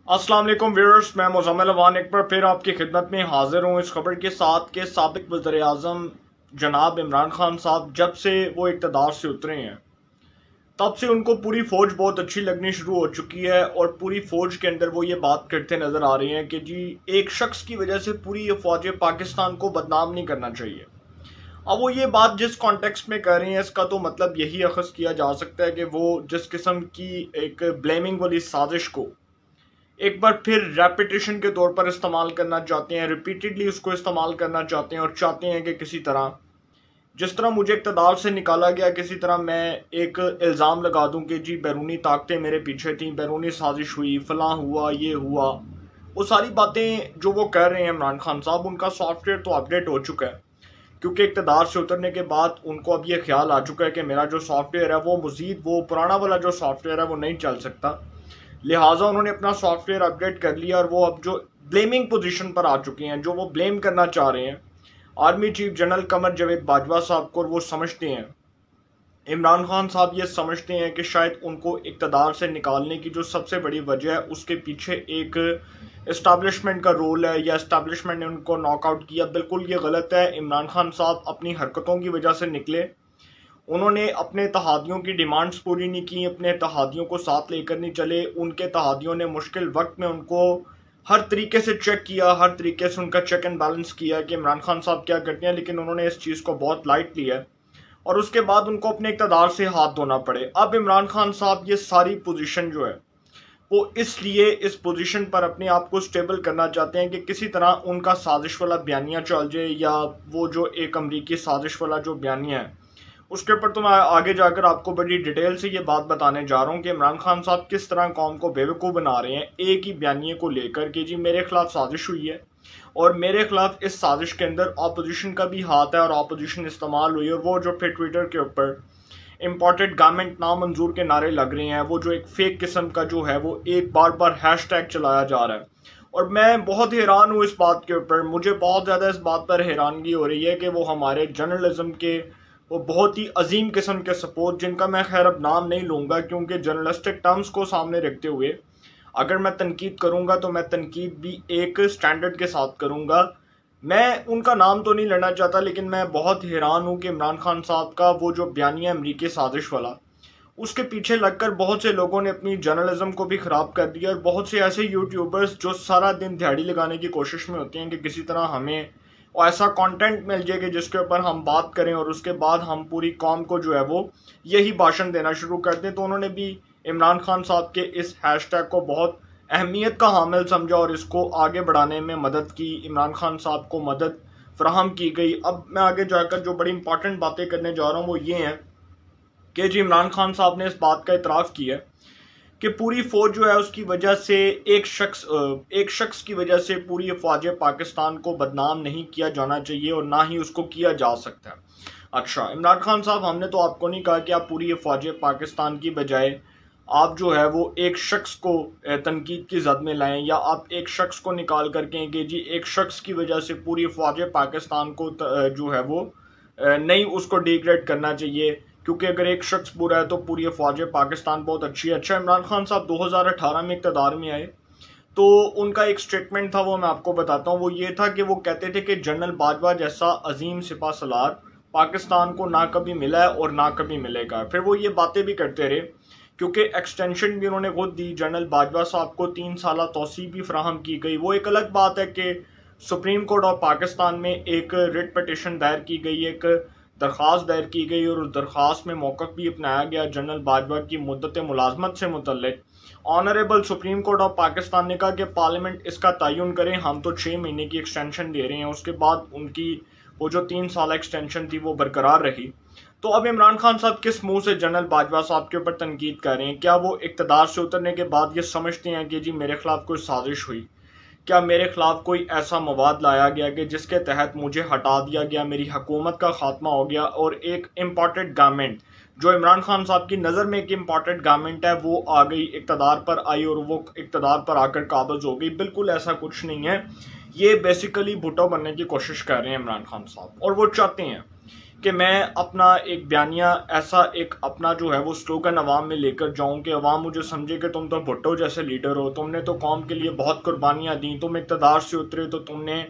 अस्सलाम वालेकुम व्यूअर्स, मैं मुज़म्मिल अवान एक बार फिर आपकी खिदमत में हाजिर हूँ इस खबर के साथ कि साबिक वज़ीर-ए-आज़म जनाब इमरान खान साहब जब से वो इक़्तिदार से उतरे हैं तब से उनको पूरी फ़ौज बहुत अच्छी लगनी शुरू हो चुकी है और पूरी फ़ौज के अंदर वो ये बात करते नज़र आ रहे हैं कि जी एक शख्स की वजह से पूरी फ़ौज पाकिस्तान को बदनाम नहीं करना चाहिए। अब वो ये बात जिस कॉन्टेक्स्ट में कर रहे हैं इसका तो मतलब यही अखज़ किया जा सकता है कि वो जिस किस्म की एक ब्लेमिंग वाली साजिश को एक बार फिर रेपिटेशन के तौर पर इस्तेमाल करना चाहते हैं, रिपीटेडली उसको इस्तेमाल करना चाहते हैं और चाहते हैं कि किसी तरह जिस तरह मुझे इक़्तिदार से निकाला गया किसी तरह मैं एक इल्ज़ाम लगा दूं कि जी बैरूनी ताकतें मेरे पीछे थीं, बैरूनी साजिश हुई, फलां हुआ, ये हुआ। वो सारी बातें जो वो कर रहे हैं इमरान खान साहब, उनका सॉफ्टवेयर तो अपडेट हो चुका है क्योंकि इक़्तिदार से उतरने के बाद उनको अब ये ख्याल आ चुका है कि मेरा जो सॉफ्टवेयर है वो मज़ीद वो पुराना वाला जो सॉफ्टवेयर है वो नहीं चल सकता। लिहाजा उन्होंने अपना सॉफ्टवेयर अपडेट कर लिया और वो अब जो ब्लेमिंग पोजीशन पर आ चुके हैं, जो वो ब्लेम करना चाह रहे हैं army chief general Qamar Javed Bajwa साहब को, और वो समझते हैं इमरान खान साहब ये समझते हैं कि शायद उनको इक़्तिदार से निकालने की जो सबसे बड़ी वजह है उसके पीछे एक इस्टेब्लिशमेंट का रोल है या इस्टेब्लिशमेंट ने उनको नॉकआउट किया। बिल्कुल ये गलत है। इमरान खान साहब अपनी हरकतों की वजह से निकले, उन्होंने अपने तहादियों की डिमांड्स पूरी नहीं की, अपने तहादियों को साथ लेकर नहीं चले। उनके तहादियों ने मुश्किल वक्त में उनको हर तरीके से चेक किया, हर तरीके से उनका चेक एंड बैलेंस किया कि इमरान खान साहब क्या करते हैं, लेकिन उन्होंने इस चीज़ को बहुत लाइट लिया और उसके बाद उनको अपने इक़्तिदार से हाथ धोना पड़े। अब इमरान खान साहब ये सारी पोजीशन जो है वो इसलिए इस पोजीशन पर अपने आप को स्टेबल करना चाहते हैं कि किसी तरह उनका साजिश वाला बयानिया चल जाए, या वो जो एक अमरीकी साजिश वाला जो बयानिया है उसके ऊपर तो मैं आगे जाकर आपको बड़ी डिटेल से ये बात बताने जा रहा हूँ कि इमरान खान साहब किस तरह कौम को बेवकूफ़ बना रहे हैं एक ही बयानिए को लेकर कि जी मेरे खिलाफ साजिश हुई है और मेरे खिलाफ इस साजिश के अंदर अपोजिशन का भी हाथ है और अपोजिशन इस्तेमाल हुई है। और वो जो फिर ट्विटर के ऊपर इम्पोर्टेड गारमेंट नामंजूर के नारे लग रहे हैं, वो जो एक फेक किस्म का जो है वो एक बार बार हैशटैग चलाया जा रहा है और मैं बहुत हैरान हूँ इस बात के ऊपर। मुझे बहुत ज़्यादा इस बात पर हैरानगी हो रही है कि वो हमारे जर्नलिज्म के वो बहुत ही अजीम किस्म के सपोर्ट, जिनका मैं खैर अब नाम नहीं लूँगा क्योंकि जर्नलिस्टिक टर्म्स को सामने रखते हुए अगर मैं तनकीद करूँगा तो मैं तनकीद भी एक स्टैंडर्ड के साथ करूँगा। मैं उनका नाम तो नहीं लेना चाहता, लेकिन मैं बहुत हैरान हूँ कि इमरान खान साहब का वो जो बयानिया अमरीकी साजिश वाला, उसके पीछे लगकर बहुत से लोगों ने अपनी जर्नलिज्म को भी ख़राब कर दिया और बहुत से ऐसे यूट्यूबर्स जो सारा दिन दिहाड़ी लगाने की कोशिश में होते हैं कि किसी तरह हमें और ऐसा कंटेंट मिल जाए कि जिसके ऊपर हम बात करें और उसके बाद हम पूरी कौम को जो है वो यही भाषण देना शुरू कर दें। तो उन्होंने भी इमरान खान साहब के इस हैशटैग को बहुत अहमियत का हामिल समझा और इसको आगे बढ़ाने में मदद की, इमरान खान साहब को मदद फराहम की गई। अब मैं आगे जाकर जो बड़ी इंपॉर्टेंट बातें करने जा रहा हूँ वो ये हैं कि जी इमरान खान साहब ने इस बात का इतराफ़ किया कि पूरी फौज जो है उसकी वजह से एक शख्स की वजह से पूरी फौज पाकिस्तान को बदनाम नहीं किया जाना चाहिए और ना ही उसको किया जा सकता है। अच्छा इमरान खान साहब, हमने तो आपको नहीं कहा कि आप पूरी फौज पाकिस्तान की बजाय आप जो है वो एक शख्स को तनकीद की जद में लाएं, या आप एक शख्स को निकाल कर कहें कि जी एक शख्स की वजह से पूरी फौज पाकिस्तान को जो है वो नहीं उसको डिग्रेड करना चाहिए, क्योंकि अगर एक शख्स बुरा है तो पूरी फौज पाकिस्तान बहुत अच्छी है। अच्छा इमरान खान साहब 2018 में इक़्तिदार में आए तो उनका एक स्टेटमेंट था, वो मैं आपको बताता हूँ। वो ये था कि वो कहते थे कि जनरल बाजवा जैसा अजीम सिपा सलार पाकिस्तान को ना कभी मिला है और ना कभी मिलेगा। फिर वो ये बातें भी करते रहे क्योंकि एक्सटेंशन भी उन्होंने खुद दी, जनरल बाजवा साहब को 3 साल तौसीब भी फराहम की गई। वो एक अलग बात है कि सुप्रीम कोर्ट ऑफ पाकिस्तान में एक रिट पटिशन दायर की गई, एक दरख्वास्त दायर की गई और उस दरख्वास्त में मौक़िफ़ भी अपनाया गया जनरल बाजवा की मुद्दत मुलाजमत से मुतल्लिक। Honourable supreme court of Pakistan ने कहा कि पार्लियामेंट इसका तयन करें, हम तो 6 महीने की एक्सटेंशन दे रहे हैं। उसके बाद उनकी वो जो 3 साल एक्सटेंशन थी वो बरकरार रही। तो अब इमरान खान साहब किस मुंह से जनरल बाजवा साहब के ऊपर तनकीद कर रहे हैं? क्या वो इक़्तिदार से उतरने के बाद ये समझते हैं कि जी मेरे खिलाफ कोई साजिश हुई, क्या मेरे खिलाफ कोई ऐसा मवाद लाया गया कि जिसके तहत मुझे हटा दिया गया, मेरी हुकूमत का खात्मा हो गया और एक इम्पॉर्टेंट गवर्नमेंट जो इमरान खान साहब की नज़र में एक इम्पॉर्टेंट गवर्नमेंट है वो आ गई, इक़्तिदार पर आई और वो इक़्तिदार पर आकर काबिज़ हो गई? बिल्कुल ऐसा कुछ नहीं है। ये बेसिकली भुट्टो बनने की कोशिश कर रहे हैं इमरान खान साहब और वो चाहते हैं कि मैं अपना एक बयानिया ऐसा एक अपना जो है वो स्लोगन अवाम में लेकर जाऊं कि अवाम मुझे समझे कि तुम तो भुट्टो जैसे लीडर हो, तुमने तो कौम के लिए बहुत कुर्बानियां दी, तुम इक़्तिदार से उतरे तो तुमने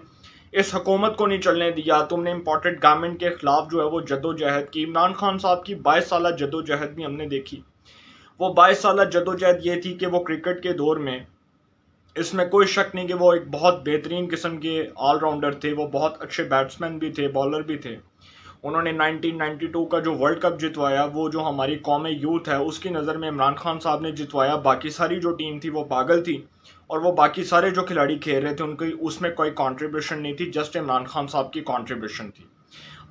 इस हुकूमत को नहीं चलने दिया, तुमने इम्पोर्टेड गारमेंट के खिलाफ जो है वो जदोजहद की। इमरान खान साहब की 22 साल जदोजहद भी हमने देखी। वो 22 साल जदोजहद ये थी कि वो क्रिकेट के दौर में, इसमें कोई शक नहीं कि वो एक बहुत बेहतरीन किस्म के ऑलराउंडर थे, वो बहुत अच्छे बैट्समैन भी थे, बॉलर भी थे। उन्होंने 1992 का जो वर्ल्ड कप जितवाया, वो जो हमारी कौम यूथ है उसकी नज़र में इमरान खान साहब ने जितवाया। बाकी सारी जो टीम थी वो पागल थी और वो बाकी सारे जो खिलाड़ी खेल रहे थे उनकी उसमें कोई कंट्रीब्यूशन नहीं थी, जस्ट इमरान खान साहब की कंट्रीब्यूशन थी।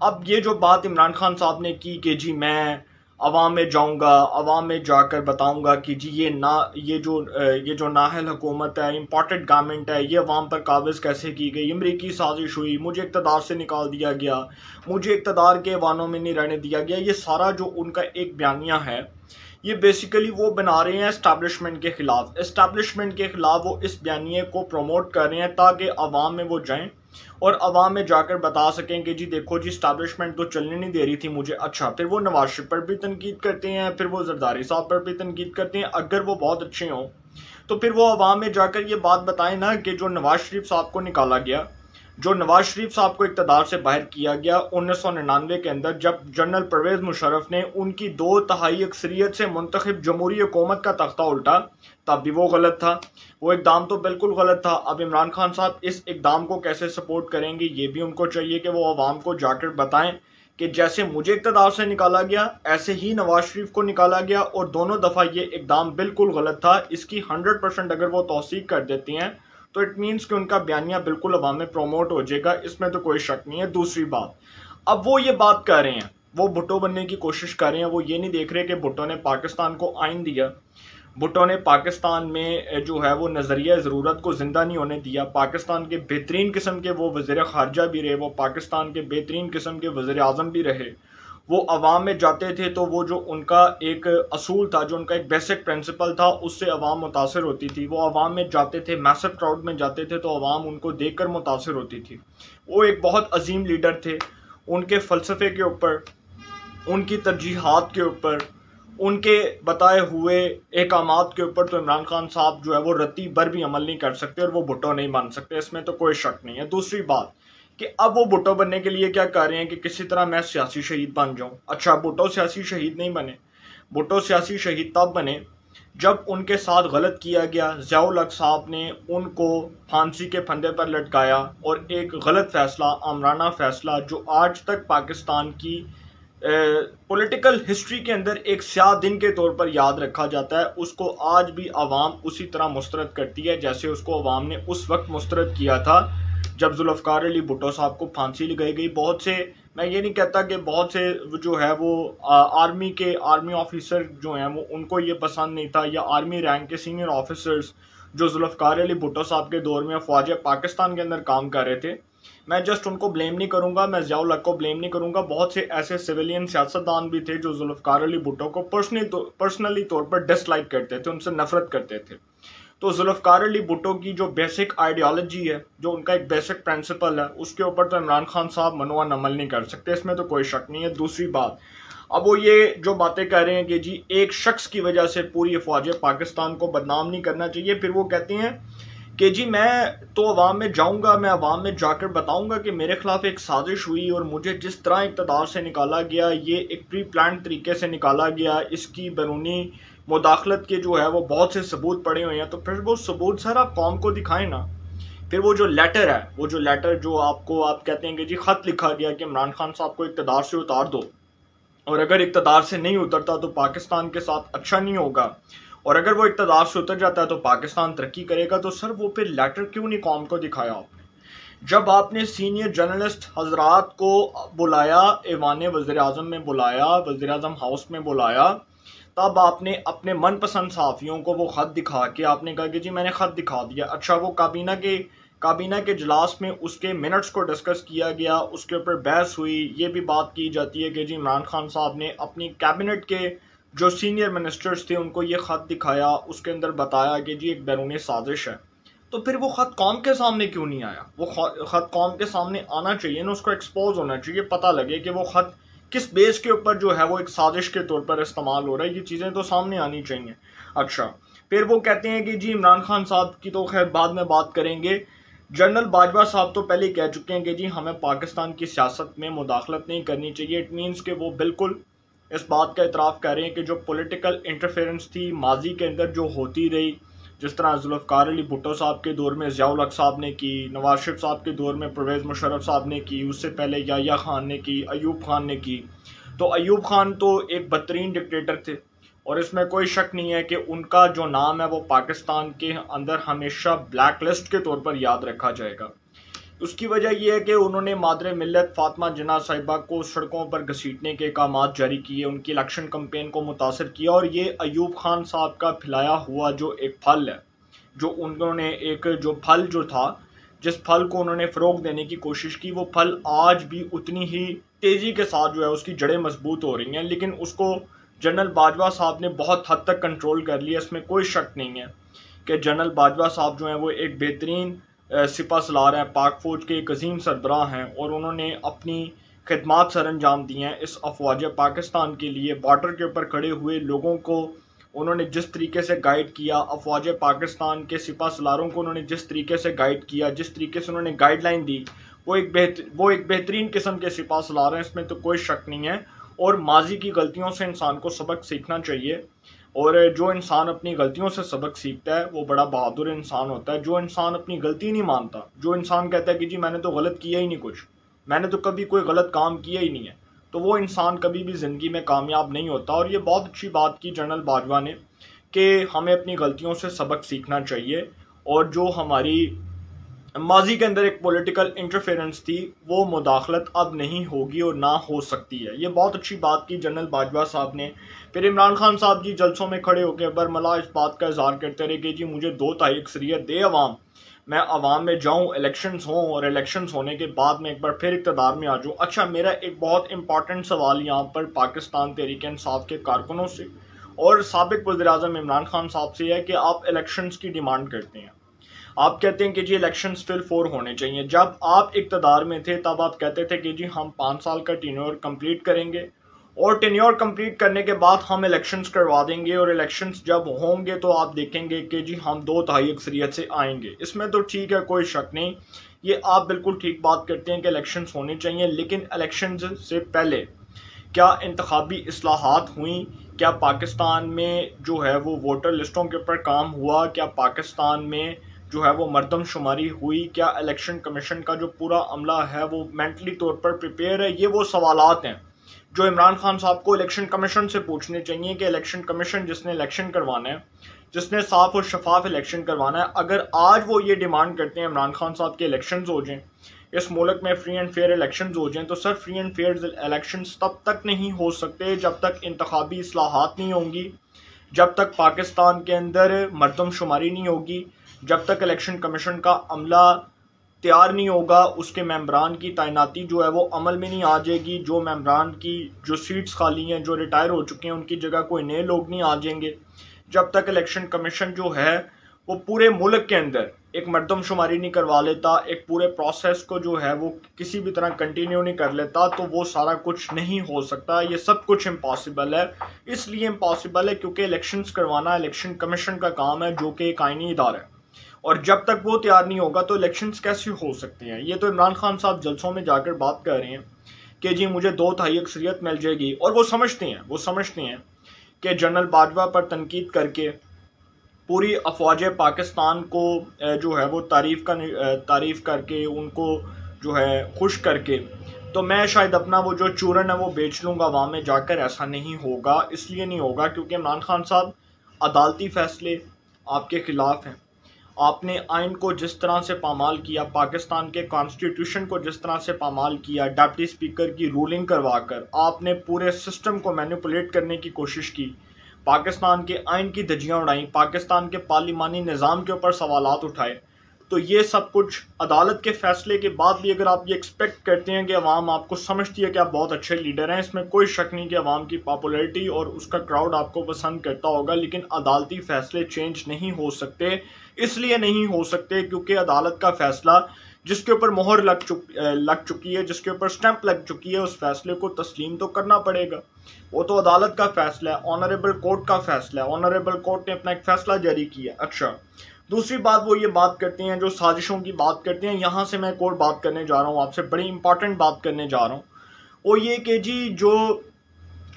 अब ये जो बात इमरान खान साहब ने की कि जी मैं अवाम में जाऊंगा, अवाम में जाकर बताऊंगा कि जी ये जो नाहल हुकूमत है, इम्पोर्टेड गारमेंट है, ये अवाम पर काबिज कैसे की गई, अमरीकी साजिश हुई, मुझे इक़्तिदार से निकाल दिया गया, मुझे इक़्तिदार के वानों में नहीं रहने दिया गया, ये सारा जो उनका एक बयानिया है, ये बेसिकली वो बना रहे हैं एस्टैब्लिशमेंट के खिलाफ। एस्टैब्लिशमेंट के खिलाफ वो इस बयानिए को प्रमोट कर रहे हैं ताकि अवाम में वो जाएं और अवाम में जाकर बता सकें कि जी देखो जी इस्टेब्लिशमेंट तो चलने नहीं दे रही थी मुझे। अच्छा, फिर वो नवाज शरीफ पर भी तनकीद करते हैं, फिर वो जरदारी साहब पर भी तनकीद करते हैं। अगर वो बहुत अच्छे हों तो फिर वो अवाम में जाकर ये बात बताएं ना कि जो नवाज शरीफ साहब को निकाला गया, जो नवाज शरीफ साहब को इक़्तिदार से बाहर किया गया 1999 के अंदर, जब जनरल परवेज मुशर्रफ ने उनकी 2/3 अक्सरियत से मुंतखब जमहूरी हुकूमत का तख्ता उल्टा, तब भी वो गलत था, वो इकदाम तो बिल्कुल गलत था। अब इमरान खान साहब इस इकदाम को कैसे सपोर्ट करेंगे, ये भी उनको चाहिए कि वो अवाम को जाकर बताएं कि जैसे मुझे इक़्तिदार से निकाला गया ऐसे ही नवाज शरीफ को निकाला गया और दोनों दफ़ा ये इकदाम बिल्कुल गलत था। इसकी 100% अगर वो तौसीक कर देती हैं तो इट मीन्स कि उनका बयानिया बिल्कुल अवाम में प्रोमोट हो जाएगा, इसमें तो कोई शक नहीं है। दूसरी बात, अब वो ये बात कर रहे हैं, वो भुट्टो बनने की कोशिश कर रहे हैं, वो ये नहीं देख रहे कि भुट्टो ने पाकिस्तान को आइन दिया, भुट्टो ने पाकिस्तान में जो है वो नज़रिया ज़रूरत को ज़िंदा नहीं होने दिया। पाकिस्तान के बेहतरीन किस्म के वो वज़ीर ख़ारजा भी रहे, वो पाकिस्तान के बेहतरीन किस्म के वज़ीर आज़म भी रहे। वो अवाम में जाते थे तो वो जो उनका एक असूल था, जो उनका एक बेसिक प्रिंसिपल था, उससे अवाम मुतासर होती थी। वो अवाम में जाते थे, मैसिव क्राउड में जाते थे तो अवाम उनको देख कर मुतासर होती थी। वो एक बहुत अजीम लीडर थे। उनके फ़लसफ़े के ऊपर, उनकी तरजीहात के ऊपर, उनके बताए हुए एहकामात के ऊपर तो इमरान खान साहब जो है वो रत्ती भर भी अमल नहीं कर सकते और वो भुट्टो नहीं बन सकते, इसमें तो कोई शक नहीं है। दूसरी बात कि अब वो भुट्टो बनने के लिए क्या कर रहे हैं कि किसी तरह मैं सियासी शहीद बन जाऊं। अच्छा, भुट्टो सियासी शहीद नहीं बने। भुट्टो सियासी शहीद तब बने जब उनके साथ गलत किया गया, ज़िया-उल हक साहब ने उनको फांसी के फंदे पर लटकाया और एक गलत फैसला, आमराना फैसला, जो आज तक पाकिस्तान की पॉलिटिकल हिस्ट्री के अंदर एक स्याह दिन के तौर पर याद रखा जाता है, उसको आज भी आवाम उसी तरह मुस्तरद करती है जैसे उसको आवाम ने उस वक्त मुस्तरद किया था जब जुल्फ़िकार अली भुट्टो साहब को फांसी लगाई गई। बहुत से, मैं ये नहीं कहता कि बहुत से जो है वो आर्मी ऑफिसर जो हैं वो उनको ये पसंद नहीं था, या आर्मी रैंक के सीनियर ऑफिसर्स जो जुल्फ़िकार अली भुट्टो साहब के दौर में फ़ौज पाकिस्तान के अंदर काम कर रहे थे, मैं जस्ट उनको ब्लेम नहीं करूंगा, मैं ज़िया-उल हक को ब्लेम नहीं करूंगा। बहुत से ऐसे सिविलियन सियासतदान भी थे जो जुल्फ़िकार अली भुट्टो को पर्सनली तौर पर डिसलाइक करते थे, उनसे नफरत करते थे। तो जुल्फ़िकार अली भुट्टो की जो बेसिक आइडियोलॉजी है, जो उनका एक बेसिक प्रिंसिपल है, उसके ऊपर तो इमरान खान साहब मनोवन अमल नहीं कर सकते, इसमें तो कोई शक नहीं है। दूसरी बात, अब वो ये जो बातें कह रहे हैं कि जी एक शख्स की वजह से पूरी फ़ौज पाकिस्तान को बदनाम नहीं करना चाहिए, फिर वो कहते हैं कि जी मैं तो अवाम में जाऊंगा, मैं अवाम में जाकर बताऊंगा कि मेरे खिलाफ एक साजिश हुई और मुझे जिस तरह इक़्तिदार से निकाला गया, ये एक प्री प्लान तरीके से निकाला गया, इसकी बैरूनी मुदाखलत के जो है वो बहुत से सबूत पड़े हुए हैं। तो फिर वो सबूत सर आप कौम को दिखाएं ना। फिर वो जो लेटर है, वो जो लेटर जो आप कहते हैं कि जी ख़त लिखा गया कि इमरान खान साहब को इक़्तिदार से उतार दो, और अगर इक़्तिदार से नहीं उतरता तो पाकिस्तान के साथ अच्छा नहीं होगा, और अगर वो इक़्तिदार से उतर जाता है तो पाकिस्तान तरक्की करेगा, तो सर वो फिर लेटर क्यों नहीं कौम को दिखाया आपने? जब आपने सीनियर जर्नलिस्ट हजरात को बुलाया, ऐवान वज़ीर आज़म में बुलाया, वज़ीर आज़म हाउस में बुलाया, तब आपने अपने मनपसंद सहाफ़ियों को वो ख़त दिखा के आपने कहा कि जी मैंने ख़त दिखा दिया। अच्छा, वो काबीना के इजलास में उसके मिनट्स को डिस्कस किया गया, उसके ऊपर बहस हुई। ये भी बात की जाती है कि जी इमरान खान साहब ने अपनी कैबिनेट के जो सीनियर मिनिस्टर्स थे उनको ये ख़त दिखाया, उसके अंदर बताया कि जी एक बैरूनी साजिश है। तो फिर वो ख़त कौम के सामने क्यों नहीं आया? वो ख़त कौम के सामने आना चाहिए ना, उसको एक्सपोज होना चाहिए, पता लगे कि वो ख़त किस बेस के ऊपर जो है वो एक साजिश के तौर पर इस्तेमाल हो रहा है, ये चीज़ें तो सामने आनी चाहिए। अच्छा, फिर वो कहते हैं कि जी इमरान खान साहब की तो खैर बाद में बात करेंगे। जनरल बाजवा साहब तो पहले कह चुके हैं कि जी हमें पाकिस्तान की सियासत में मुदाखलत नहीं करनी चाहिए। इट मीन्स कि वो बिल्कुल इस बात का इतराफ़ कर रहे हैं कि जो पॉलिटिकल इंटरफेरेंस थी माजी के अंदर जो होती रही, जिस तरह जुल्फ़िकार अली भुट्टो साहब के दौर में ज़ियाउल हक साहब ने की, नवाज शरीफ साहब के दौर में परवेज़ मुशर्रफ साहब ने की, उससे पहले याह्या खान ने की, अयूब खान ने की। तो अयूब खान तो एक बदतरीन डिक्टेटर थे और इसमें कोई शक नहीं है कि उनका जो नाम है वो पाकिस्तान के अंदर हमेशा ब्लैक लिस्ट के तौर पर याद रखा जाएगा। उसकी वजह यह है कि उन्होंने मादरे मिल्लत फातिमा जिन्ना साहिबा को सड़कों पर घसीटने के अहकाम जारी किए, उनकी इलेक्शन कैंपेन को मुतासर किया, और ये अयूब खान साहब का फैलाया हुआ जो एक फल है, जो उन्होंने एक जो फल जो था, जिस फल को उन्होंने फ़रोग देने की कोशिश की, वो फल आज भी उतनी ही तेज़ी के साथ जो है उसकी जड़ें मजबूत हो रही हैं। लेकिन उसको जनरल बाजवा साहब ने बहुत हद तक कंट्रोल कर लिया। इसमें कोई शक नहीं है कि जनरल बाजवा साहब जो हैं वो एक बेहतरीन सिपा सलार हैं, पाक फ़ौज के एक अजीम सरबराह हैं, और उन्होंने अपनी खिदमात सर अंजाम दी हैं इस अफवाज पाकिस्तान के लिए। बॉर्डर के ऊपर खड़े हुए लोगों को उन्होंने जिस तरीके से गाइड किया, अफवाज पाकिस्तान के सिपा सलारों को उन्होंने जिस तरीके से गाइड किया, जिस तरीके से उन्होंने गाइडलाइन दी, वो एक बेहतरीन किस्म के सिपा सलार हैं, इसमें तो कोई शक नहीं है। और माजी की गलतियों से इंसान को सबक सीखना चाहिए, और जो इंसान अपनी गलतियों से सबक सीखता है वो बड़ा बहादुर इंसान होता है। जो इंसान अपनी गलती नहीं मानता, जो इंसान कहता है कि जी मैंने तो गलत किया ही नहीं, कुछ मैंने तो कभी कोई गलत काम किया ही नहीं है, तो वो इंसान कभी भी ज़िंदगी में कामयाब नहीं होता। और ये बहुत अच्छी बात की जनरल बाजवा ने कि हमें अपनी गलतियों से सबक सीखना चाहिए, और जो हमारी माजी के अंदर एक पॉलिटिकल इंटरफेरेंस थी वो मुदाखलत अब नहीं होगी और ना हो सकती है। ये बहुत अच्छी बात की जनरल बाजवा साहब ने। फिर इमरान खान साहब जी जलसों में खड़े होकर बरमला इस बात का इजहार करते रहे कि जी मुझे 2 तारीख अक्सरियत दे अवाम, मैं अवाम में जाऊँ, इलेक्शंस हों, और इलेक्शंस होने के बाद में एक बार फिर इक़्तिदार में आ जाऊँ। अच्छा, मेरा एक बहुत इंपॉर्टेंट सवाल यहाँ पर पाकिस्तान तहरीक इंसाफ के कारकुनों से और साबिक़ वज़ीर-ए-आज़म इमरान खान साहब से है कि आप इलेक्शंस की डिमांड करते हैं, आप कहते हैं कि जी इलेक्शंस फिल 4 होने चाहिए। जब आप इक़्तिदार में थे तब आप कहते थे कि जी हम 5 साल का टेन्योर कंप्लीट करेंगे, और टेन्योर कंप्लीट करने के बाद हम इलेक्शंस करवा देंगे, और इलेक्शंस जब होंगे तो आप देखेंगे कि जी हम 2 तिहाई अक्सरियत से आएंगे। इसमें तो ठीक है, कोई शक नहीं, ये आप बिल्कुल ठीक बात करते हैं कि इलेक्शंस होने चाहिए। लेकिन इलेक्शंस से पहले क्या इंतखाबी इस्लाहात हुई? क्या पाकिस्तान में जो है वो वोटर लिस्टों के ऊपर काम हुआ? क्या पाकिस्तान में जो है वो मरदमशुमारी हुई? क्या इलेक्शन कमीशन का जो पूरा अमला है वो मेंटली तौर पर प्रिपेयर है? ये वो सवालात हैं जो इमरान खान साहब को इलेक्शन कमीशन से पूछने चाहिए कि इलेक्शन कमीशन जिसने इलेक्शन करवाना है, जिसने साफ और शफाफ इलेक्शन करवाना है, अगर आज वो ये डिमांड करते हैं इमरान खान साहब के इलेक्शंस हो जाएं, इस मुल्क में फ्री एंड फेयर इलेक्शंस हो जाएं, तो sir free and fair elections तब तक नहीं हो सकते जब तक इंतखाबी इस्लाहात नहीं होंगी, जब तक पाकिस्तान के अंदर मरदमशुमारी नहीं होगी, जब तक इलेक्शन कमीशन का अमला तैयार नहीं होगा, उसके मेंबरान की तैनाती जो है वो अमल में नहीं आ जाएगी, जो मेंबरान की जो सीट्स खाली हैं, जो रिटायर हो चुके हैं, उनकी जगह कोई नए लोग नहीं आ जाएंगे, जब तक इलेक्शन कमीशन जो है वो पूरे मुल्क के अंदर एक मरदमशुमारी नहीं करवा लेता, एक पूरे प्रोसेस को जो है वो किसी भी तरह कंटिन्यू नहीं कर लेता, तो वो सारा कुछ नहीं हो सकता। ये सब कुछ इम्पॉसिबल है। इसलिए इम्पॉसिबल है क्योंकि इलेक्शंस करवाना इलेक्शन कमीशन का काम है, जो कि एक आईनी इदारा है, और जब तक वो तैयार नहीं होगा तो इलेक्शंस कैसे हो सकते हैं? ये तो इमरान खान साहब जलसों में जाकर बात कर रहे हैं कि जी मुझे 2 तिहाई अक्सरियत मिल जाएगी, और वो समझते हैं कि जनरल बाजवा पर तनकीद करके पूरी अफवाज पाकिस्तान को जो है वो तारीफ़ करके उनको जो है खुश करके तो मैं शायद अपना वो जो चूरन है वो बेच लूँगा अवाम में जाकर। ऐसा नहीं होगा। इसलिए नहीं होगा क्योंकि इमरान खान साहब अदालती फ़ैसले आपके ख़िलाफ़ हैं। आपने आइन को जिस तरह से पामाल किया, पाकिस्तान के कॉन्स्टिट्यूशन को जिस तरह से पामाल किया, डिप्टी स्पीकर की रूलिंग करवाकर आपने पूरे सिस्टम को मैनिपुलेट करने की कोशिश की, पाकिस्तान के आइन की धज्जियाँ उड़ाई, पाकिस्तान के पार्लिमानी निज़ाम के ऊपर सवालात उठाए, तो ये सब कुछ अदालत के फैसले के बाद भी अगर आप ये एक्सपेक्ट करते हैं कि अवाम आपको समझती है कि आप बहुत अच्छे लीडर हैं, इसमें कोई शक नहीं कि अवाम की पॉपुलैरिटी और उसका क्राउड आपको पसंद करता होगा, लेकिन अदालती फैसले चेंज नहीं हो सकते। इसलिए नहीं हो सकते क्योंकि अदालत का फैसला जिसके ऊपर मोहर लग चुकी है, जिसके ऊपर स्टैंप लग चुकी है, उस फैसले को तस्लीम तो करना पड़ेगा। वो तो अदालत का फैसला है, ऑनरेबल कोर्ट का फैसला है, ऑनरेबल कोर्ट ने अपना एक फैसला जारी किया। अच्छा, दूसरी बात वो ये बात करते हैं, जो साजिशों की बात करते हैं, यहाँ से मैं एक और बात करने जा रहा हूँ, आपसे बड़ी इंपॉर्टेंट बात करने जा रहा हूँ। वो ये कि जी जो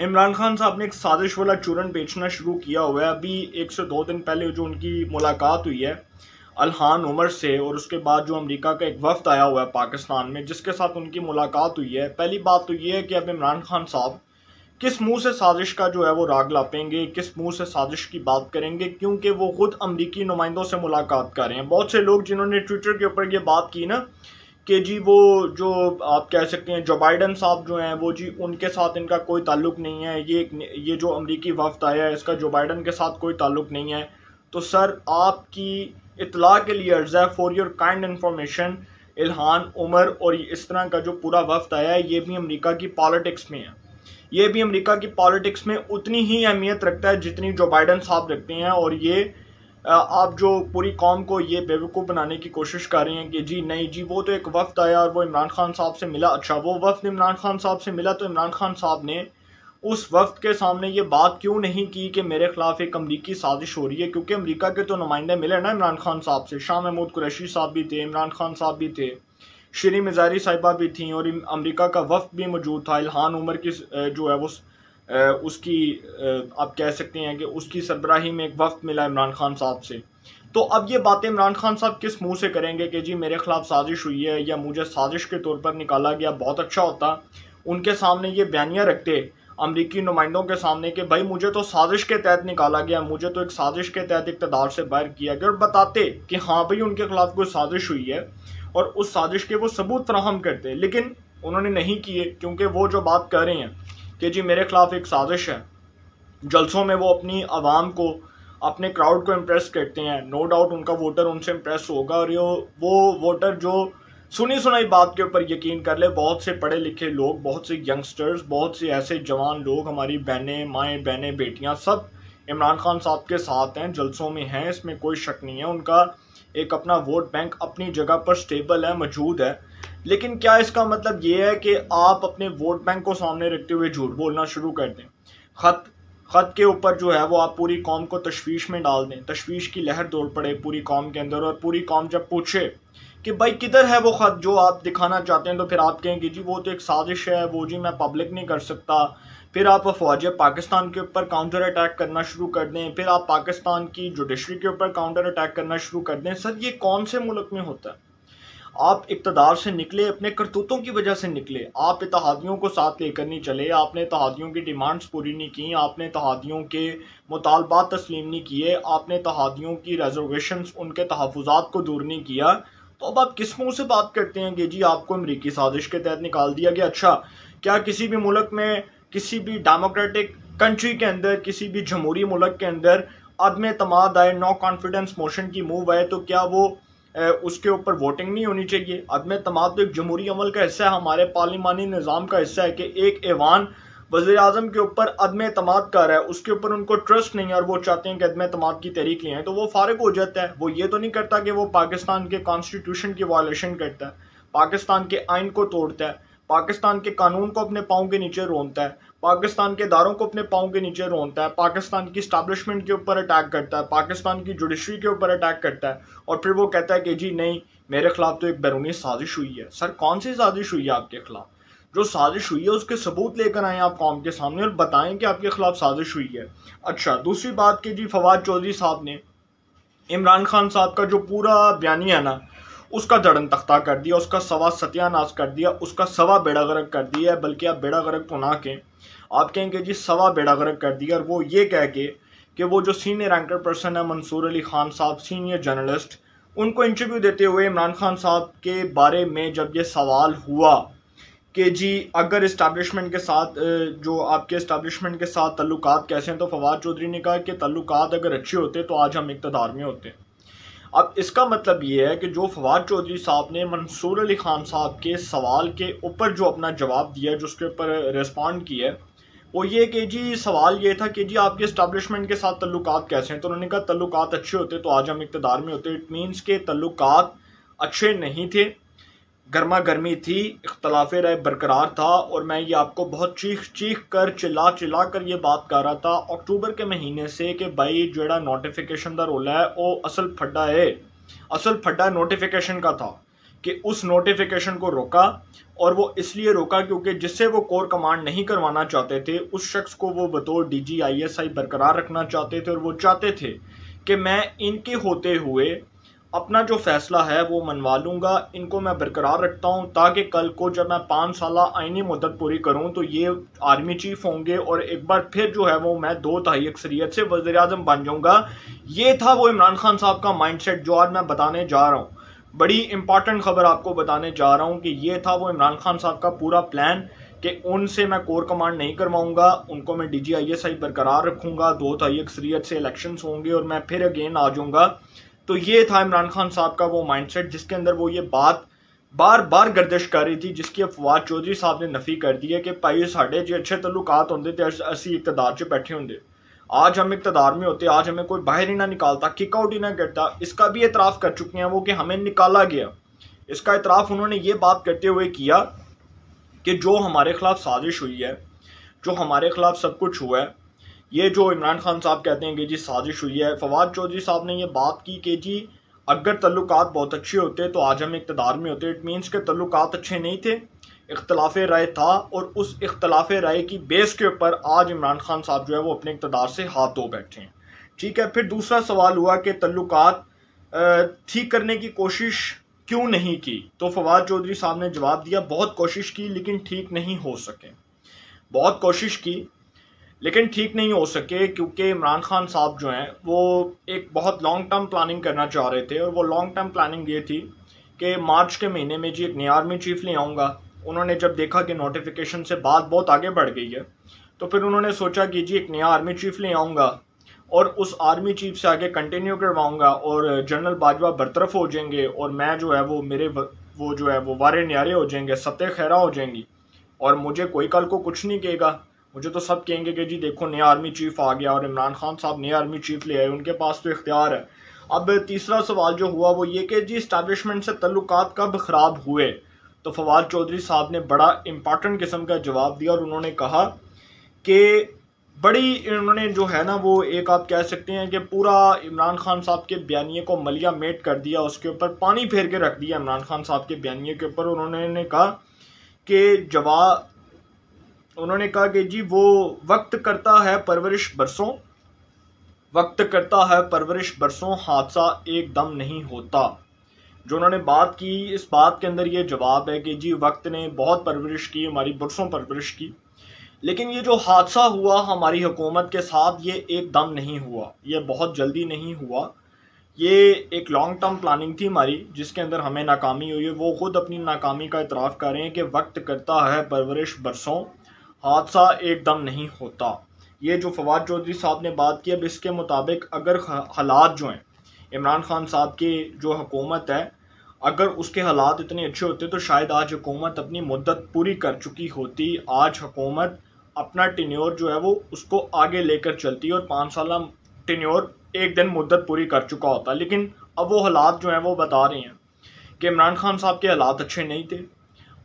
इमरान खान साहब ने एक साजिश वाला चूरन बेचना शुरू किया हुआ है, अभी 1 से 2 दिन पहले जो उनकी मुलाकात हुई है इल्हान उमर से, और उसके बाद जो अमेरिका का एक वफ्द आया हुआ है पाकिस्तान में जिसके साथ उनकी मुलाकात हुई है, पहली बात तो ये है कि अब इमरान खान साहब किस मुंह से साजिश का जो है वो राग लापेंगे, किस मुंह से साजिश की बात करेंगे, क्योंकि वो खुद अमरीकी नुमाइंदों से मुलाकात कर रहे हैं। बहुत से लोग जिन्होंने ट्विटर के ऊपर ये बात की ना कि जी वो जो आप कह सकते हैं जो बाइडन साहब जो हैं वो जी उनके साथ इनका कोई ताल्लुक नहीं है, ये जो अमरीकी वफ्द आया है इसका जो बाइडन के साथ कोई ताल्लुक नहीं है। तो सर आपकी इतला के लिए अर्ज़ है, for your kind information, Ilhan Omar और इस तरह का जो पूरा वफ्द आया है ये भी अमेरिका की पॉलिटिक्स में है, ये भी अमेरिका की पॉलिटिक्स में उतनी ही अहमियत रखता है जितनी जो बाइडन साहब रखते हैं। और ये आप जो पूरी कौम को ये बेवकूफ़ बनाने की कोशिश कर रहे हैं कि जी नहीं जी वो तो एक वफ्द आया और वो इमरान खान साहब से मिला। अच्छा, वो वफ्द इमरान खान साहब से मिला तो इमरान खान साहब ने उस वफ्द के सामने ये बात क्यों नहीं की कि मेरे खिलाफ एक अमरीकी साजिश हो रही है, क्योंकि अमेरिका के तो नुमाइंदे मिले ना इमरान खान साहब से, शाह महमूद कुरैशी साहब भी थे, इमरान खान साहब भी थे, शरीन मिजारी साहिबा भी थी, और अमेरिका का वफ्द भी मौजूद था। इल्हान उमर की जो है वो उसकी आप कह सकते हैं कि उसकी सरबराही में एक वफ्द मिला इमरान खान साहब से। तो अब ये बातें इमरान खान साहब किस मुंह से करेंगे कि जी मेरे खिलाफ साजिश हुई है या मुझे साजिश के तौर पर निकाला गया। बहुत अच्छा होता उनके सामने ये बयानियाँ रखते अमरीकी नुमाइंदों के सामने कि भाई मुझे तो साजिश के तहत निकाला गया, मुझे तो एक साजिश के तहत इक़्तिदार से बाहर किया गया, और बताते कि हाँ भाई उनके खिलाफ कोई साजिश हुई है और उस साजिश के वो सबूत फराहम करते। लेकिन उन्होंने नहीं किए, क्योंकि वो जो बात कर रहे हैं कि जी मेरे खिलाफ एक साजिश है, जलसों में वो अपनी आवाम को, अपने क्राउड को इम्प्रेस करते हैं। नो डाउट उनका वोटर उनसे इम्प्रेस होगा, और वो वोटर जो सुनी सुनाई बात के ऊपर यकीन कर ले, बहुत से पढ़े लिखे लोग, बहुत से यंगस्टर्स, बहुत से ऐसे जवान लोग, हमारी बहनें, माएँ बहनें, बेटियां, सब इमरान खान साहब के साथ हैं, जलसों में हैं, इसमें कोई शक नहीं है। उनका एक अपना वोट बैंक अपनी जगह पर स्टेबल है, मौजूद है। लेकिन क्या इसका मतलब ये है कि आप अपने वोट बैंक को सामने रखते हुए झूठ बोलना शुरू कर दें, खत के ऊपर जो है वो आप पूरी कौम को तशवीश में डाल दें, तशवीश की लहर दौड़ पड़े पूरी कौम के अंदर, और पूरी कौम जब पूछे कि भाई किधर है वो खत जो आप दिखाना चाहते हैं, तो फिर आप कहेंगे जी वो तो एक साजिश है, वो जी मैं पब्लिक नहीं कर सकता। फिर आप अफवाज पाकिस्तान के ऊपर काउंटर अटैक करना शुरू कर दें, फिर आप पाकिस्तान की जुडिशरी के ऊपर काउंटर अटैक करना शुरू कर दें। सर ये कौन से मुल्क में होता है? आप इक़्तिदार से निकले, अपने करतूतों की वजह से निकले, आप इत्तेहादियों को साथ लेकर नहीं चले, आपने इत्तेहादियों की डिमांड्स पूरी नहीं की, आपने इत्तेहादियों के मुतालबात तस्लीम नहीं किए, आपने इत्तेहादियों की रिजर्वेशंस, उनके तहफ़्फ़ुज़ात को दूर नहीं किया। तो अब आप किस मुँह से बात करते हैं कि जी आपको अमरीकी साजिश के तहत निकाल दिया गया? अच्छा, क्या किसी भी मुल्क में, किसी भी डेमोक्रेटिक कंट्री के अंदर, किसी भी जमहूरी मुल्क के अंदर अदम एतमाद आए, नो कॉन्फिडेंस मोशन की मूव आए, तो क्या वो उसके ऊपर वोटिंग नहीं होनी चाहिए? अदम एतमाद तो एक जमहूरी अमल का हिस्सा है, हमारे पार्लिमानी निज़ाम का हिस्सा है कि एक ऐवान वज़ीर आज़म के ऊपर अदम एतमाद कर रहा है, उसके ऊपर उनको ट्रस्ट नहीं है और वो चाहते हैं कि अदम एतमाद की तहरीक लें, तो वो फारिग हो जाता है। वो ये तो नहीं करता कि वो पाकिस्तान के कॉन्स्टिट्यूशन की वायलेशन करता है, पाकिस्तान के आइन को तोड़ता है, पाकिस्तान के कानून को अपने पाँव के नीचे रोनता है, पाकिस्तान के इदारों को अपने पाँव के नीचे रोनता है, पाकिस्तान की इस्टेब्लिशमेंट के ऊपर अटैक करता है, पाकिस्तान की जुडिशरी के ऊपर अटैक करता है, और फिर वो कहता है कि जी नहीं मेरे खिलाफ तो एक बैरूनी साजिश हुई है। सर कौन सी साजिश हुई है आपके खिलाफ? जो साजिश हुई है उसके सबूत लेकर आए आप कौम के सामने और बताएं कि आपके खिलाफ साजिश हुई है। अच्छा, दूसरी बात कि जी फवाद चौधरी साहब ने इमरान खान साहब का जो पूरा बयानिया है ना उसका जड़न तख्ता कर दिया, उसका सवा सत्यानाश कर दिया, उसका सवा बेड़ा गर्क कर दिया है। बल्कि आप बेड़ा गर्क तो ना कहें, आप कहेंगे जी सवा बेड़ा गर्क कर दिया। और वो ये कह के कि वो जो सीनियर एंकर पर्सन है मंसूर अली खान साहब, सीनियर जर्नलिस्ट, उनको इंटरव्यू देते हुए इमरान खान साहब के बारे में जब ये सवाल हुआ कि जी अगर इस्टेब्लिशमेंट के साथ, जो आपके इस्टेब्लिशमेंट के साथ तल्लुकात कैसे हैं, तो फवाद चौधरी ने कहा कि तल्लुकात अगर अच्छे होते तो आज हम इक़्तिदार में होते। अब इसका मतलब ये है कि जो फवाद चौधरी साहब ने मंसूर अली खान साहब के सवाल के ऊपर जो अपना जवाब दिया, जो उसके ऊपर रिस्पॉन्ड किया, वो ये कि जी सवाल ये था कि जी आपके इस्टेब्लिशमेंट के साथ तल्लुकात कैसे हैं, तो उन्होंने कहा तल्लुकात अच्छे होते तो आज हम इक़्तिदार में होते। इट मीन्स के तल्लुकात अच्छे नहीं थे, गर्मा गर्मी थी, इख्तलाफ राय बरकरार था और मैं ये आपको बहुत चीख चीख कर चिल्ला चिल्ला कर ये बात कर रहा था अक्टूबर के महीने से कि भाई जोड़ा नोटिफिकेशन का रोला है वो असल फड्डा नोटिफिकेशन का था कि उस नोटिफिकेशन को रोका। और वो इसलिए रोका क्योंकि जिससे वो कोर कमांड नहीं करवाना चाहते थे उस शख्स को वो बतौर DGISI बरकरार रखना चाहते थे और वो चाहते थे कि मैं इनके होते हुए अपना जो फैसला है वो मनवा लूँगा, इनको मैं बरकरार रखता हूँ ताकि कल को जब मैं 5 साल आईनी मुद्दत पूरी करूँ तो ये आर्मी चीफ होंगे और एक बार फिर जो है वो मैं 2/3 अक्सरियत से वज़ीर आज़म बन जाऊँगा। ये था वो इमरान खान साहब का माइंडसेट जो आज मैं बताने जा रहा हूँ। बड़ी इंपॉर्टेंट खबर आपको बताने जा रहा हूँ कि ये था वो इमरान खान साहब का पूरा प्लान कि उनसे मैं कोर कमांड नहीं करवाऊंगा, उनको मैं DGISI बरकरार रखूँगा, 2/3 अक्सरियत से इलेक्शंस होंगे और मैं फिर अगेन आ जाऊँगा। तो ये था इमरान खान साहब का वो माइंडसेट जिसके अंदर वो ये बात बार बार गर्दिश कर रही थी, जिसकी फवाद चौधरी साहब ने नफी कर दी है कि भाई साढ़े जो अच्छे तल्लुकात होंगे तो असी इकतदार च बैठे होंगे। आज हम इकतदार में होते, आज हमें कोई बाहर ही ना निकालता, किक आउट ही ना करता। इसका भी एतराफ़ कर चुके हैं वो कि हमें निकाला गया। इसका एतराफ़ उन्होंने ये बात करते हुए किया कि जो हमारे खिलाफ साजिश हुई है, जो हमारे खिलाफ सब कुछ हुआ है, ये जो इमरान खान साहब कहते हैं कि जी साजिश हुई है। फवाद चौधरी साहब ने ये बात की कि जी अगर तल्लुकात बहुत अच्छे होते तो आज हम इक़्तिदार में होते। इट मीन्स के तल्लुकात अच्छे नहीं थे, इख्तलाफ राय था और उस इख्तलाफ राय की बेस के ऊपर आज इमरान खान साहब जो है वो अपने इक़्तिदार से हाथ धो बैठे हैं। ठीक है, फिर दूसरा सवाल हुआ कि तल्लुकात ठीक करने की कोशिश क्यों नहीं की। तो फवाद चौधरी साहब ने जवाब दिया बहुत कोशिश की लेकिन ठीक नहीं हो सके। बहुत कोशिश की लेकिन ठीक नहीं हो सके क्योंकि इमरान खान साहब जो हैं वो एक बहुत लॉन्ग टर्म प्लानिंग करना चाह रहे थे और वो लॉन्ग टर्म प्लानिंग ये थी कि मार्च के महीने में जी एक नया आर्मी चीफ ले आऊँगा। उन्होंने जब देखा कि नोटिफिकेशन से बात बहुत आगे बढ़ गई है तो फिर उन्होंने सोचा कि जी एक नया आर्मी चीफ ले आऊँगा और उस आर्मी चीफ से आगे कंटिन्यू करवाऊँगा और जनरल बाजवा बरतरफ हो जाएंगे और मैं जो है वो मेरे वो जो है वो वारे न्यारे हो जाएंगे, सत्य खैरा हो जाएंगी और मुझे कोई कल को कुछ नहीं कहेगा। मुझे तो सब कहेंगे कि जी देखो नया आर्मी चीफ आ गया और इमरान खान साहब नया आर्मी चीफ ले आए, उनके पास तो इख्तियार है। अब तीसरा सवाल जो हुआ वो ये कि जी इस्टेब्लिशमेंट से तल्लुकात कब ख़राब हुए। तो फवाद चौधरी साहब ने बड़ा इम्पॉर्टेंट किस्म का जवाब दिया और उन्होंने कहा कि उन्होंने जो है ना वो एक आप कह सकते हैं कि पूरा इमरान खान साहब के बयानिए को मलिया मेट कर दिया, उसके ऊपर पानी फेर के रख दिया इमरान खान साहब के बयानिए के ऊपर। उन्होंने कहा कि जी वो वक्त करता है परवरिश बरसों, हादसा एकदम नहीं होता। जो उन्होंने बात की इस बात के अंदर ये जवाब है कि जी वक्त ने बहुत परवरिश की, हमारी बरसों परवरिश की, लेकिन ये जो हादसा हुआ हमारी हुकूमत के साथ ये एकदम नहीं हुआ, ये बहुत जल्दी नहीं हुआ। ये एक लॉन्ग टर्म प्लानिंग थी हमारी जिसके अंदर हमें नाकामी हुई है। वो खुद अपनी नाकामी का इतराफ़ कर रहे हैं कि वक्त करता है परवरिश बरसों, हादसा एकदम नहीं होता। ये जो फवाद चौधरी साहब ने बात की, अब इसके मुताबिक अगर हालात जो हैं इमरान खान साहब की जो हुकूमत है, अगर उसके हालात इतने अच्छे होते तो शायद आज हुकूमत अपनी मुद्दत पूरी कर चुकी होती। आज हुकूमत अपना टेन्योर जो है वो उसको आगे लेकर चलती और 5 साल टेन्योर एक दिन मुद्दत पूरी कर चुका होता। लेकिन अब वो हालात जो हैं वो बता रहे हैं कि इमरान खान साहब के हालात अच्छे नहीं थे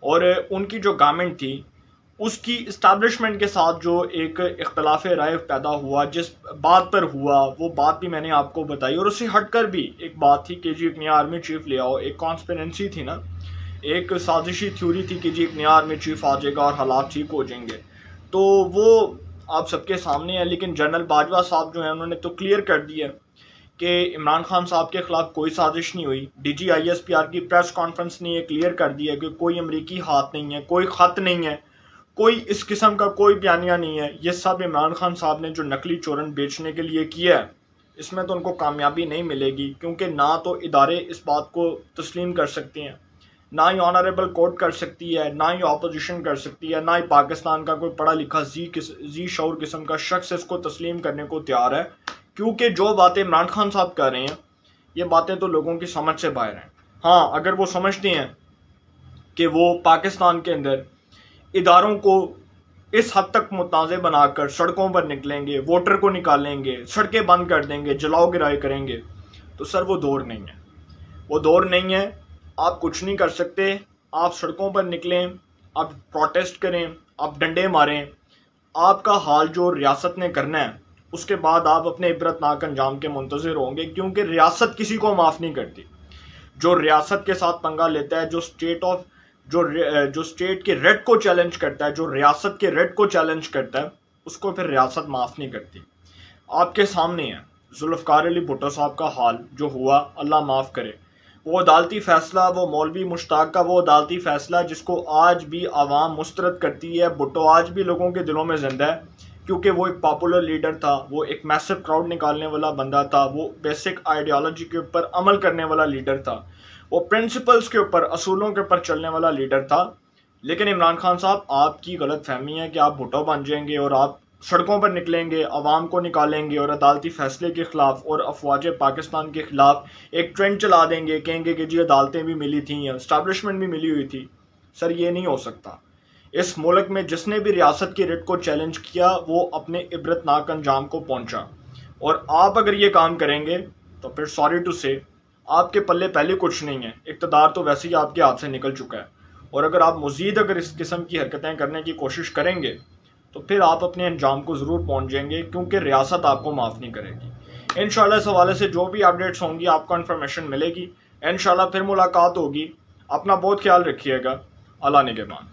और उनकी जो गवर्नमेंट थी उसकी इस्टेब्लिशमेंट के साथ जो एक इख्तलाफ राय पैदा हुआ, जिस बात पर हुआ वो बात भी मैंने आपको बताई। और उससे हटकर भी एक बात थी कि जी एक नया आर्मी चीफ ले आओ, एक कॉन्स्पिरेंसी थी ना, एक साजिशी थ्योरी थी कि जी एक नया आर्मी चीफ आ जाएगा और हालात ठीक हो जाएंगे। तो वो आप सबके सामने है। लेकिन जनरल बाजवा साहब जो है उन्होंने तो क्लियर कर दिया कि इमरान खान साहब के खिलाफ कोई साजिश नहीं हुई। DGISPR की प्रेस कॉन्फ्रेंस ने ये क्लियर कर दिया कि कोई अमरीकी हाथ नहीं है, कोई ख़त नहीं है, कोई इस किस्म का कोई बयानिया नहीं है। ये सब इमरान खान साहब ने जो नकली चोरन बेचने के लिए किया है इसमें तो उनको कामयाबी नहीं मिलेगी, क्योंकि ना तो इदारे इस बात को तस्लीम कर सकते हैं, ना ही ऑनरेबल कोर्ट कर सकती है, ना ही अपोजिशन कर सकती है, ना ही पाकिस्तान का कोई पढ़ा लिखा जी शऊर किस्म का शख्स इसको तस्लीम करने को तैयार है। क्योंकि जो बातें इमरान खान साहब कर रहे हैं ये बातें तो लोगों की समझ से बाहर हैं। हाँ, अगर वो समझते हैं कि वो पाकिस्तान के अंदर इदारों को इस हद तक मुताज़े बनाकर सड़कों पर निकलेंगे, वोटर को निकालेंगे, सड़कें बंद कर देंगे, जलाओ गिराए करेंगे, तो सर वो दौर नहीं है, वो दौर नहीं है। आप कुछ नहीं कर सकते, आप सड़कों पर निकलें, आप प्रोटेस्ट करें, आप डंडे मारें, आपका हाल जो रियासत ने करना है उसके बाद आप अपने इबरतनाक अंजाम के मुंतज़िर होंगे, क्योंकि रियासत किसी को माफ़ नहीं करती। जो रियासत के साथ पंगा लेता है, जो स्टेट के रेड को चैलेंज करता है, जो रियासत के रेड को चैलेंज करता है, उसको फिर रियासत माफ़ नहीं करती। आपके सामने है जुल्फ़कार अली भुट्टो साहब का हाल जो हुआ, अल्लाह माफ़ करे। वो अदालती फ़ैसला, वो मौलवी मुश्ताक का वो अदालती फ़ैसला जिसको आज भी आवाम मुस्तरद करती है। भुट्टो आज भी लोगों के दिलों में ज़िंदा है, क्योंकि वो एक पॉपुलर लीडर था, वो एक मैसिव क्राउड निकालने वाला बंदा था, वो बेसिक आइडियोलॉजी के ऊपर अमल करने वाला लीडर था, वो प्रिंसिपल्स के ऊपर, असूलों के ऊपर चलने वाला लीडर था। लेकिन इमरान खान साहब, आपकी गलत फहमी है कि आप भुट्टो बन जाएंगे और आप सड़कों पर निकलेंगे, अवाम को निकालेंगे और अदालती फैसले के खिलाफ और अफवाज पाकिस्तान के खिलाफ एक ट्रेंड चला देंगे, कहेंगे कि जी अदालतें भी मिली थी, एस्टैब्लिशमेंट भी मिली हुई थी। सर, ये नहीं हो सकता। इस मुल्क में जिसने भी रियासत की रिट को चैलेंज किया वो अपने इबरतनाक अंजाम को पहुंचा, और आप अगर ये काम करेंगे तो फिर सॉरी टू से आपके पल्ले पहले कुछ नहीं है। इक़्तिदार तो वैसे ही आपके हाथ से निकल चुका है, और अगर आप मज़ीद अगर इस किस्म की हरकतें करने की कोशिश करेंगे तो फिर आप अपने अंजाम को ज़रूर पहुंच जाएंगे, क्योंकि रियासत आपको माफ़ नहीं करेगी। इंशाल्लाह इस हवाले से जो भी अपडेट्स होंगी आपको इन्फॉर्मेशन मिलेगी। इंशाल्लाह फिर मुलाकात होगी। अपना बहुत ख्याल रखिएगा। अल्लाह निगहबान।